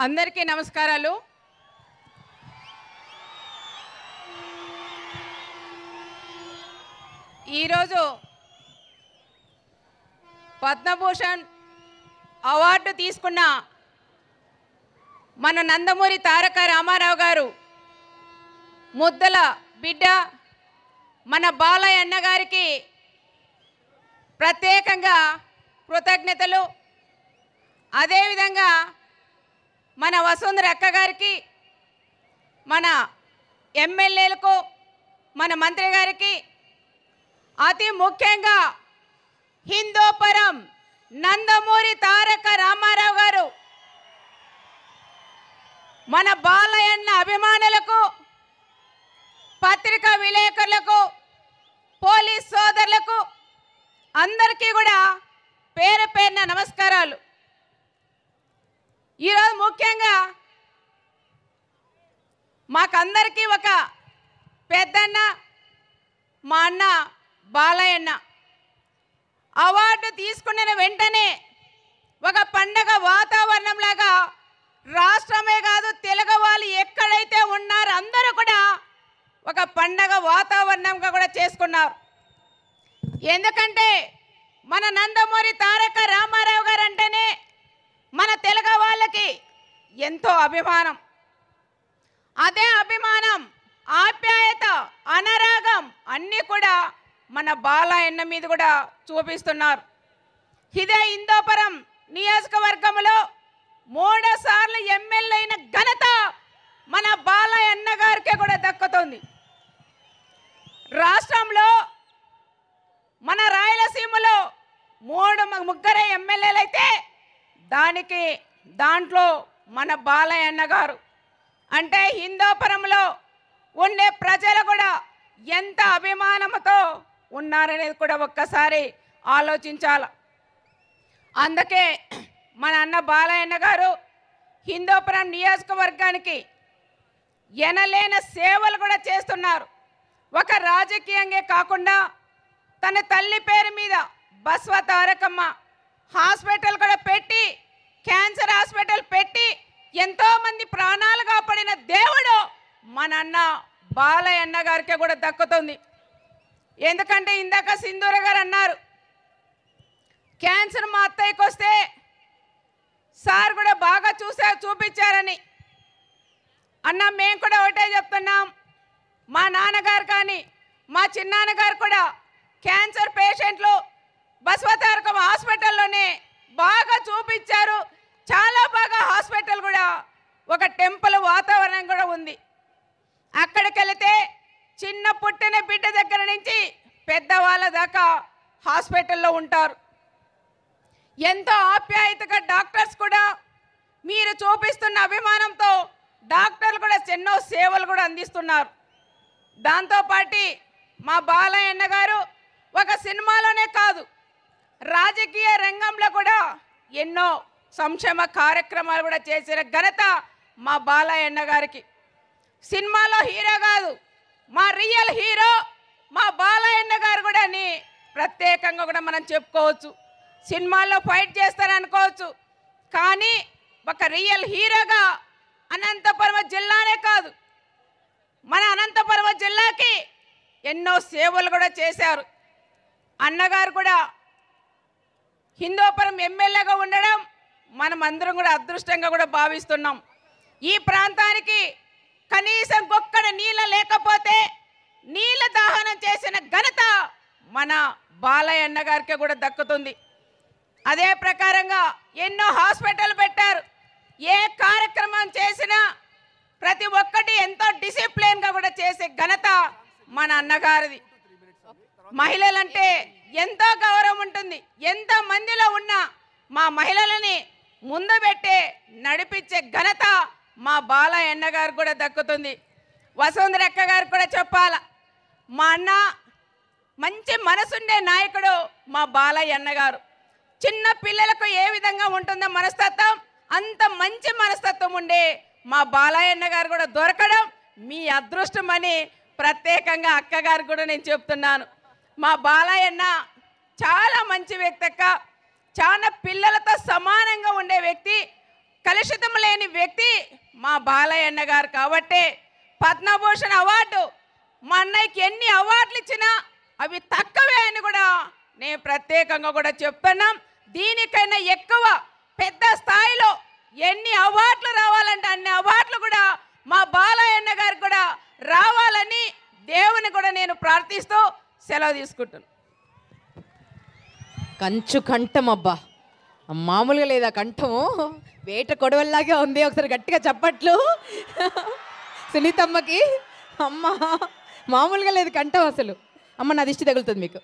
అందరికీ నమస్కారాలు. ఈరోజు పద్మభూషణ్ అవార్డు తీసుకున్న మన నందమూరి తారక రామారావు గారు ముద్దల బిడ్డ మన బాలయ్య అన్న గారికి ప్రత్యేకంగా కృతజ్ఞతలు. అదేవిధంగా మన వసుంధర అక్క గారికి, మన ఎమ్మెల్యేలకు, మన మంత్రి గారికి, అతి ముఖ్యంగా హిందూపురం నందమూరి తారక రామారావు గారు మన బాలయ్యన్న అభిమానులకు, పత్రికా విలేకరులకు, పోలీస్ సోదరులకు అందరికీ కూడా పేరు పేరున నమస్కారాలు. ఈరోజు ముఖ్యంగా మాకందరికీ ఒక పెద్దన్న, మా అన్న బాలయ్యన్న అవార్డు తీసుకున్న వెంటనే ఒక పండగ వాతావరణంలాగా రాష్ట్రమే కాదు తెలుగు వాళ్ళు ఎక్కడైతే ఉన్నారో అందరూ కూడా ఒక పండగ వాతావరణంగా కూడా చేసుకున్నారు. ఎందుకంటే మన నందమూరి తారక రామారావు గారు అంటేనే మన తెలుగు వాళ్ళకి ఎంతో అభిమానం. అదే అభిమానం, ఆప్యాయత, అనురాగం అన్నీ కూడా మన బాలయ్యన్న మీద కూడా చూపిస్తున్నారు. ఇదే హిందూపురం నియోజకవర్గంలో 3 సార్లు ఎమ్మెల్యే అయిన ఘనత మన బాలయ్యన్న గారికే కూడా దక్కుతుంది. రాష్ట్రంలో మన రాయలసీమలో 3 ఎమ్మెల్యేలు అయితే దాంట్లో మన బాలయ్యన్న గారు అంటే హిందూపురంలో ఉండే ప్రజలు కూడా ఎంత అభిమానంతో ఉన్నారనేది కూడా ఒక్కసారి ఆలోచించాలి. అందుకే మన అన్న బాలయ్యన్న గారు హిందూపురం నియోజకవర్గానికి ఎనలేని సేవలు కూడా చేస్తున్నారు. ఒక రాజకీయంగా కాకుండా తన తల్లి పేరు మీద బస్వ తారకమ్మ హాస్పిటల్ కూడా పెట్టి, క్యాన్సర్ హాస్పిటల్ పెట్టి ఎంతోమంది ప్రాణాలు కాపాడిన దేవుడు మన అన్న బాలయ్యన్న గారికి కూడా దక్కుతుంది. ఎందుకంటే ఇందాక సింధూర గారు అన్నారు, క్యాన్సర్ మా అత్తయ్యకి వస్తే సార్ కూడా బాగా చూపించారని. అన్న మేము కూడా ఒకటే చెప్తున్నాం, మా నాన్నగారు కానీ మా చిన్నాన్నగారు కూడా క్యాన్సర్ పేషెంట్లు బసవతారకం హాస్పిటల్లోనే బాగా చూపించారు. చాలా బాగా హాస్పిటల్ కూడా ఒక టెంపుల్ వాతావరణం కూడా ఉంది. అక్కడికి వెళితే చిన్న పుట్టిన బిడ్డ దగ్గర నుంచి పెద్దవాళ్ళ దాకా హాస్పిటల్లో ఉంటారు. ఎంతో ఆప్యాయతగా డాక్టర్స్ కూడా మీరు చూపిస్తున్న అభిమానంతో డాక్టర్లు కూడా ఎన్నో సేవలు కూడా అందిస్తున్నారు. దాంతోపాటు మా బాలయ్యన్న గారు ఒక సినిమాలోనే కాదు, రాజకీయ రంగంలో కూడా ఎన్నో సంక్షేమ కార్యక్రమాలు కూడా చేసిన ఘనత మా బాలయ్యన్న గారికి. సినిమాలో హీరో కాదు, మా రియల్ హీరో మా బాలయ్యన్న గారు కూడా అని ప్రత్యేకంగా కూడా మనం చెప్పుకోవచ్చు. సినిమాల్లో ఫైట్ చేస్తారనుకోవచ్చు, కానీ ఒక రియల్ హీరోగా అనంతపురం జిల్లానే కాదు, మన అనంతపురం జిల్లాకి ఎన్నో సేవలు కూడా చేశారు. అన్నగారు కూడా హిందూపురం ఎమ్మెల్యేగా ఉండడం మనం అందరం కూడా అదృష్టంగా కూడా భావిస్తున్నాం. ఈ ప్రాంతానికి కనీసం ఒక్కడ నీళ్ళ లేకపోతే నీళ్ళ దాహనం చేసిన ఘనత మన బాలయ్యన్న గారికి కూడా దక్కుతుంది. అదే ప్రకారంగా ఎన్నో హాస్పిటల్ పెట్టారు. ఏ కార్యక్రమం చేసినా ప్రతి ఒక్కటి ఎంతో డిసిప్లిన్గా కూడా చేసే ఘనత మన అన్నగారిది. మహిళలంటే ఎంతో గౌరవం ఉంటుంది. ఎంత మందిలో ఉన్న మా మహిళలని ముందు పెట్టే నడిపించే ఘనత మా బాలయ్యన్న గారు కూడా దక్కుతుంది. వసుంధర అక్క గారు కూడా చెప్పాల, మా అన్న మంచి మనసుండే నాయకుడు మా బాలయ్యన్న గారు. చిన్న పిల్లలకు ఏ విధంగా ఉంటుందో మనస్తత్వం, అంత మంచి మనస్తత్వం ఉండే మా బాలయ్యన్న గారు కూడా దొరకడం మీ అదృష్టమని ప్రత్యేకంగా అక్కగారు కూడా నేను చెప్తున్నాను. మా బాలయ్యన్న చాలా మంచి వ్యక్తి అక్క, చాలా పిల్లలతో సమానంగా ఉండే వ్యక్తి. కలుషితం లేని వ్యక్తి మా బాలయ్య అన్న గారు కాబట్టే పద్మభూషణ్ అవార్డు మా అన్నయ్యకి ఎన్ని అవార్డులు ఇచ్చినా అవి తక్కువే అని కూడా నేను ప్రత్యేకంగా కూడా చెప్తున్నాం. దీనికైనా ఎక్కువ పెద్ద స్థాయిలో ఎన్ని అవార్డులు రావాలంటే అన్ని అవార్డులు కూడా మా బాలయ్య అన్న గారికి కూడా రావాలని దేవుని కూడా నేను ప్రార్థిస్తూ సెలవు తీసుకుంటున్నాను. కంచు కంఠం అబ్బా, మామూలుగా లేదా కంఠము, వేట కొడవల్లాగే ఉంది. ఒకసారి గట్టిగా చప్పట్లు సునీతమ్మకి. అమ్మ మామూలుగా లేదు కంఠం అసలు. అమ్మ నా దిష్టి తగులుతుంది మీకు.